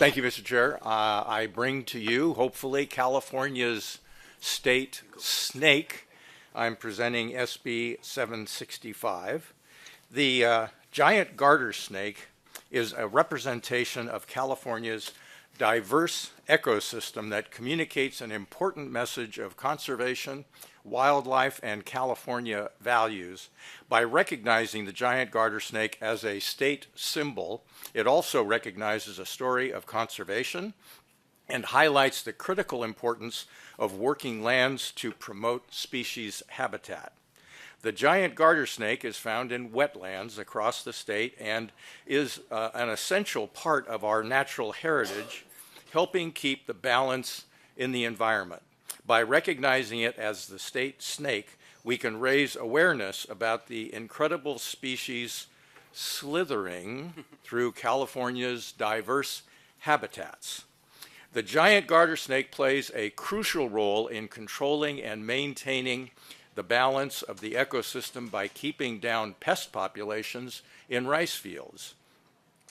Thank you, Mr. Chair. I bring to you, hopefully, California's state snake. I'm presenting SB 765. The giant garter snake is a representation of California's diverse ecosystem that communicates an important message of conservation, wildlife, and California values. By recognizing the giant garter snake as a state symbol, it also recognizes a story of conservation and highlights the critical importance of working lands to promote species habitat. The giant garter snake is found in wetlands across the state and is an essential part of our natural heritage, helping keep the balance in the environment. By recognizing it as the state snake, we can raise awareness about the incredible species slithering through California's diverse habitats. The giant garter snake plays a crucial role in controlling and maintaining the balance of the ecosystem by keeping down pest populations in rice fields.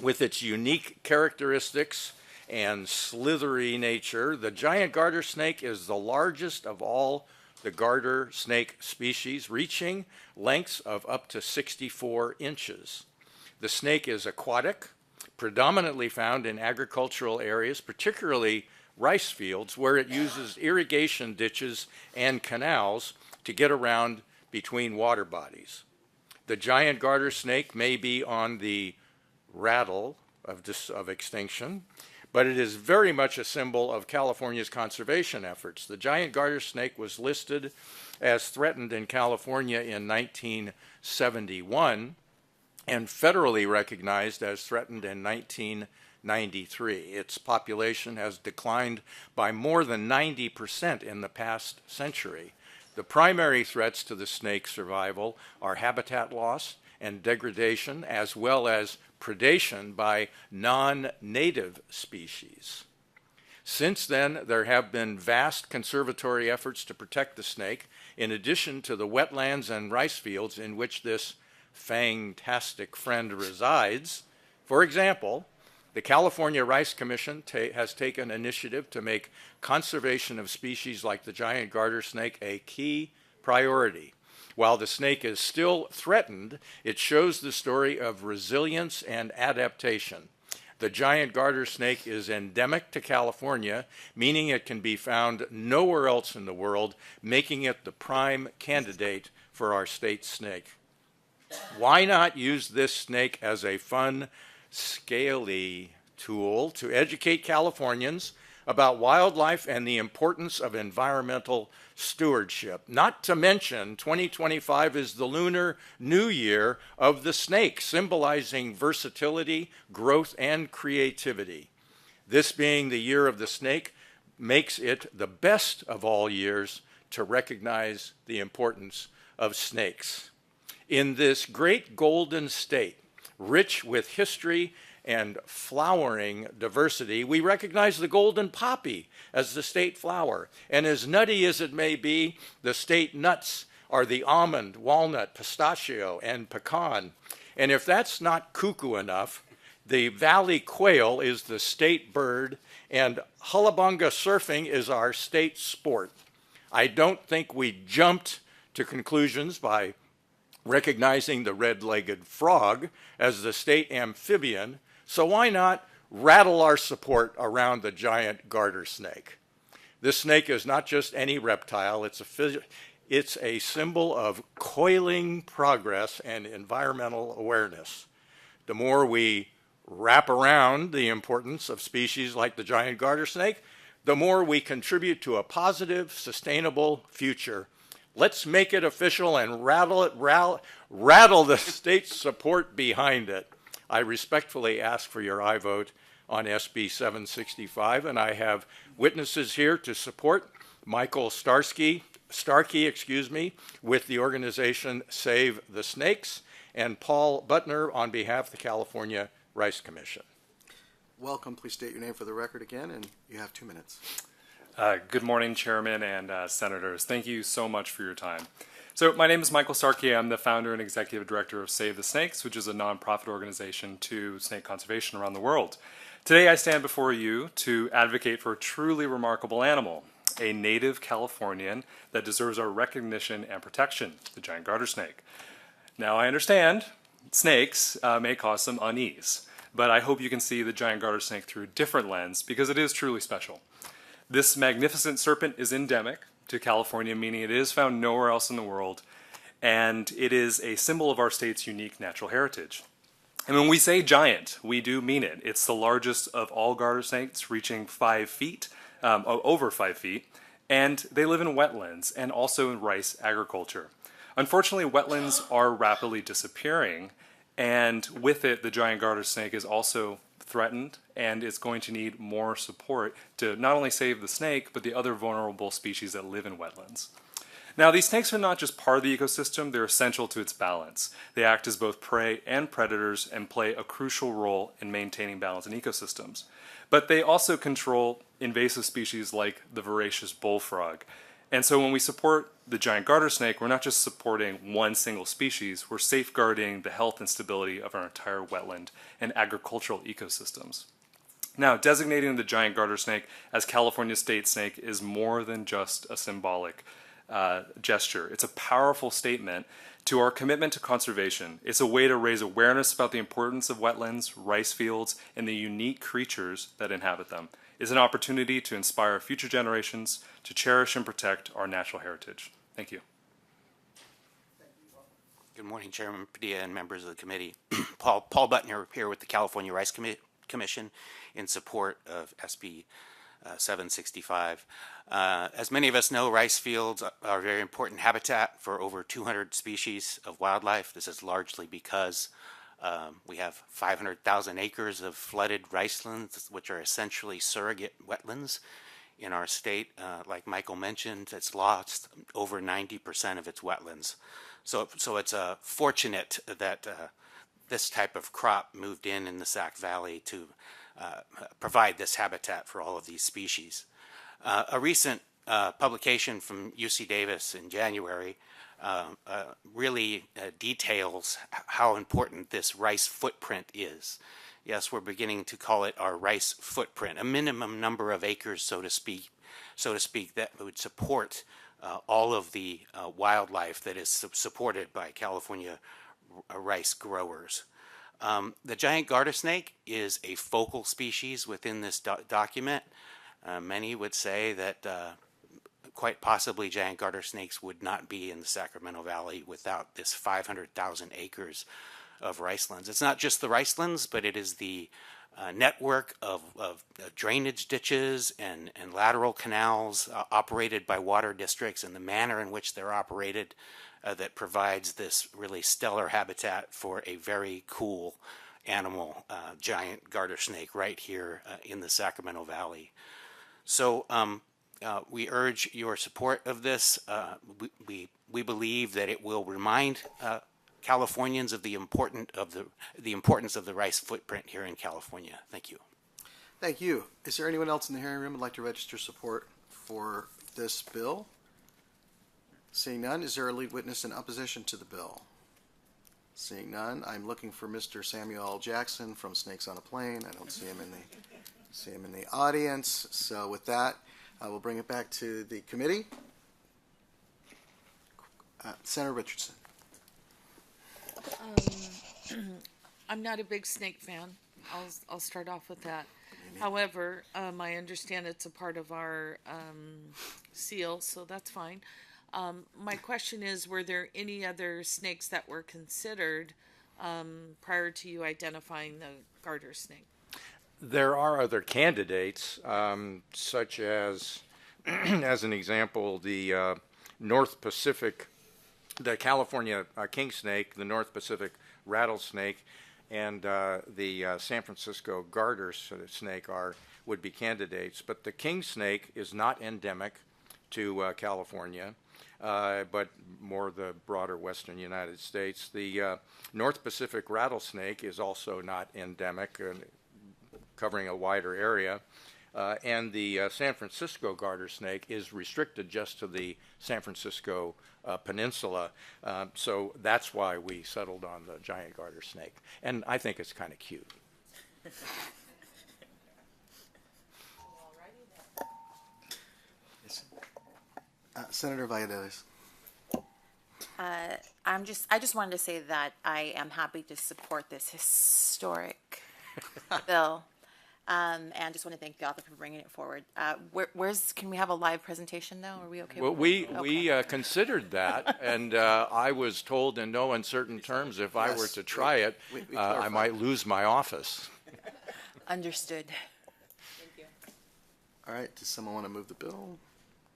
With its unique characteristics and slithery nature, the giant garter snake is the largest of all the garter snake species, reaching lengths of up to 64 inches. The snake is aquatic, predominantly found in agricultural areas, particularly rice fields, where it uses irrigation ditches and canals to get around between water bodies. The giant garter snake may be on the rattle of extinction, but it is very much a symbol of California's conservation efforts. The giant garter snake was listed as threatened in California in 1971 and federally recognized as threatened in 1993. Its population has declined by more than 90% in the past century. The primary threats to the snake's survival are habitat loss and degradation, as well as predation by non-native species. Since then, there have been vast conservatory efforts to protect the snake, in addition to the wetlands and rice fields in which this fantastic friend resides. For example, the California Rice Commission has taken initiative to make conservation of species like the giant garter snake a key priority. While the snake is still threatened, it shows the story of resilience and adaptation. The giant garter snake is endemic to California, meaning it can be found nowhere else in the world, making it the prime candidate for our state snake. Why not use this snake as a fun, scaly tool to educate Californians about wildlife and the importance of environmental stewardship? Not to mention, 2025 is the Lunar New Year of the snake, symbolizing versatility, growth, and creativity. This being the year of the snake makes it the best of all years to recognize the importance of snakes. In this great golden state, rich with history and flowering diversity, we recognize the golden poppy as the state flower. And as nutty as it may be, the state nuts are the almond, walnut, pistachio, and pecan. And if that's not cuckoo enough, the valley quail is the state bird, and hullabunga surfing is our state sport. I don't think we jumped to conclusions by recognizing the red-legged frog as the state amphibian, so why not rattle our support around the giant garter snake? This snake is not just any reptile, it's a symbol of coiling progress and environmental awareness. The more we wrap around the importance of species like the giant garter snake, the more we contribute to a positive, sustainable future. Let's make it official and rattle the state's support behind it. I respectfully ask for your aye vote on SB 765, and I have witnesses here to support Michael Starkey, with the organization Save the Snakes, and Paul Butner on behalf of the California Rice Commission. Welcome. Please state your name for the record again, and you have 2 minutes. Good morning, Chairman and Senators. Thank you so much for your time. So my name is Michael Starkey. I'm the founder and executive director of Save the Snakes, which is a nonprofit organization to snake conservation around the world. Today I stand before you to advocate for a truly remarkable animal, a native Californian that deserves our recognition and protection, the giant garter snake. Now I understand snakes may cause some unease, but I hope you can see the giant garter snake through a different lens because it is truly special. This magnificent serpent is endemic to California, meaning it is found nowhere else in the world, and it is a symbol of our state's unique natural heritage. And when we say giant, we do mean it. It's the largest of all garter snakes, reaching 5 feet, over 5 feet, and they live in wetlands and also in rice agriculture. Unfortunately, wetlands are rapidly disappearing, and with it, the giant garter snake is also threatened and is going to need more support to not only save the snake, but the other vulnerable species that live in wetlands. Now, these snakes are not just part of the ecosystem, they're essential to its balance. They act as both prey and predators and play a crucial role in maintaining balance in ecosystems. But they also control invasive species like the voracious bullfrog. And so when we support the giant garter snake, we're not just supporting one single species, we're safeguarding the health and stability of our entire wetland and agricultural ecosystems. Now, designating the giant garter snake as California's state snake is more than just a symbolic gesture. It's a powerful statement to our commitment to conservation. It's a way to raise awareness about the importance of wetlands, rice fields, and the unique creatures that inhabit them. It's an opportunity to inspire future generations to cherish and protect our natural heritage. Thank you. Good morning, Chairman Padilla and members of the committee. Paul Butner here with the California Rice Commission in support of SB 765. As many of us know, rice fields are a very important habitat for over 200 species of wildlife. This is largely because we have 500,000 acres of flooded ricelands, which are essentially surrogate wetlands in our state. Like Michael mentioned, it's lost over 90% of its wetlands. So it's fortunate that this type of crop moved in the Sac Valley to provide this habitat for all of these species. A recent publication from UC Davis in January really details how important this rice footprint is. Yes, we're beginning to call it our rice footprint, a minimum number of acres, so to speak, that would support all of the wildlife that is supported by California rice growers. The giant garter snake is a focal species within this document. Many would say that quite possibly giant garter snakes would not be in the Sacramento Valley without this 500,000 acres of ricelands. It's not just the ricelands, but it is the network of drainage ditches and lateral canals operated by water districts and the manner in which they're operated that provides this really stellar habitat for a very cool animal, giant garter snake, right here in the Sacramento Valley. So we urge your support of this. We believe that it will remind Californians of the importance of the rice footprint here in California. Thank you. Thank you. Is there anyone else in the hearing room who'd like to register support for this bill? Seeing none, is there a lead witness in opposition to the bill? Seeing none, I'm looking for Mr. Samuel L. Jackson from Snakes on a Plane. I don't see him in the audience. So with that, I will bring it back to the committee. Senator Richardson. I'm not a big snake fan. I'll start off with that. However, I understand it's a part of our seal, so that's fine. My question is, were there any other snakes that were considered prior to you identifying the garter snake? There are other candidates, such as, as an example, the North Pacific, the California king snake, the North Pacific rattlesnake, and the San Francisco garter snake would be candidates. But the king snake is not endemic to California, but more the broader western United States. The North Pacific rattlesnake is also not endemic, covering a wider area. And the San Francisco garter snake is restricted just to the San Francisco peninsula. So that's why we settled on the giant garter snake. And I think it's kind of cute. Senator Valladares. I just wanted to say that I am happy to support this historic bill. And just want to thank the author for bringing it forward. Can we have a live presentation though? Are we okay? Well, with we considered that, and I was told in no uncertain terms if I were Yes, to try it, we I clarified. might lose my office. Understood. Thank you. All right, does someone want to move the bill?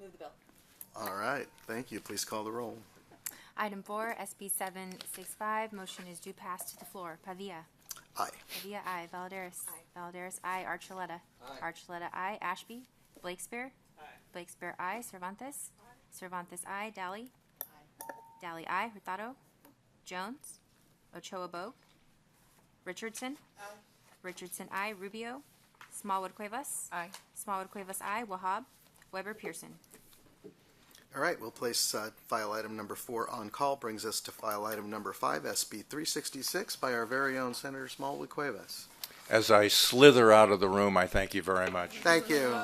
Move the bill. All right, thank you. Please call the roll. Item 4, SB 765, motion is due pass to the floor. Pavia. Aye. Pavia, aye. Valdez. Aye. Valdez, aye. Archuleta. Aye. Archuleta, aye. Ashby. Blakespear. Aye. Blakespear, aye. Cervantes. Aye. Cervantes, aye. Dally. Aye. Dally, aye. Hurtado. Jones. Ochoa Bogue. Richardson. Aye. Richardson, aye. Rubio. Smallwood Cuevas. Aye. Smallwood Cuevas, aye. Wahab. Weber Pearson. All right, we'll place file item number 4 on call. Brings us to file item number 5, SB 366, by our very own Senator Smallwood Cuevas. As I slither out of the room, I thank you very much. Thank you.